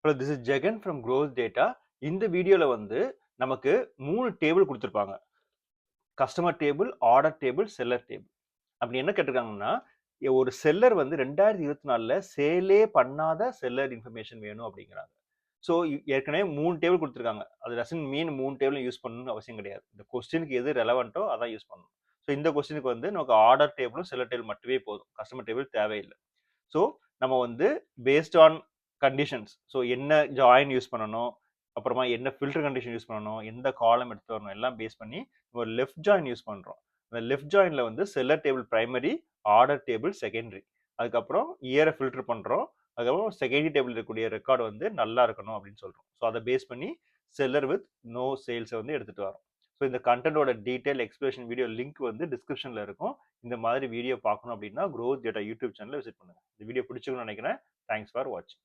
Hello, this is Jagan from Growth Data. இந்த வீடியோல வந்து நமக்கு 3 டேபிள் குடுத்துருப்பாங்க. Customer table, order table, seller table. அப்படி என்ன கேட்டிருக்காங்கன்னா, ஒரு செல்லர் வந்து 2024ல சேலே பண்ணாத செல்லர் இன்ஃபர்மேஷன் வேணும் அப்படிங்கிறாங்க. ஸோ ஏற்கனவே 3 டேபிள் குடுத்துருக்காங்க. அது டசன்ட் மீன் 3 டேபிளும் யூஸ் பண்ணணும்னு அவசியம் கிடையாது. இந்த கொஸ்டினுக்கு எது ரெலவென்ட்டோ அதான் யூஸ் பண்ணணும். ஸோ இந்த கொஸ்டினுக்கு வந்து நமக்கு ஆர்டர் டேபிளும், செல்லர் டேபிள் மட்டுமே போதும். கஸ்டமர் டேபிள் தேவையில்ல. ஸோ நம்ம வந்து பேஸ்ட் ஆன் கண்டிஷன்ஸ், ஸோ என்ன ஜாயின் யூஸ் பண்ணணும், அப்புறமா என்ன ஃபில்டர் கண்டிஷன் யூஸ் பண்ணணும், எந்த காலம் எடுத்து வரணும், எல்லாம் பேஸ் பண்ணி ஒரு லெஃப்ட் ஜாயின் யூஸ் பண்றோம். அந்த லெஃப்ட் ஜாயின்ல வந்து seller table primary, order table secondary. அதுக்கப்புறம் இயரை ஃபில்டர் பண்றோம். அதுக்கப்புறம் செகண்டரி டேபிள் இருக்கக்கூடிய ரெக்கார்டு வந்து நல்லா இருக்கணும் அப்படின்னு சொல்றோம். ஸோ அதை பேஸ் பண்ணி செல்லர் வித் நோ சேல்ஸை வந்து எடுத்துட்டு வரோம். ஸோ இந்த கண்டென்ட்டோட டீடைல் எக்ஸ்பிளேஷன் வீடியோ லிங்க் வந்து டிஸ்கிரிப்ஷன்ல இருக்கும். இந்த மாதிரி வீடியோ பார்க்கணும் அப்படின்னா க்ரோத் டேட்டா யூடியூப் சேனலை விசிட் பண்ணுங்க. இந்த வீடியோ பிடிச்சிருக்கும்னு நினைக்கிறேன். தேங்க்ஸ் ஃபார் வாட்சிங்.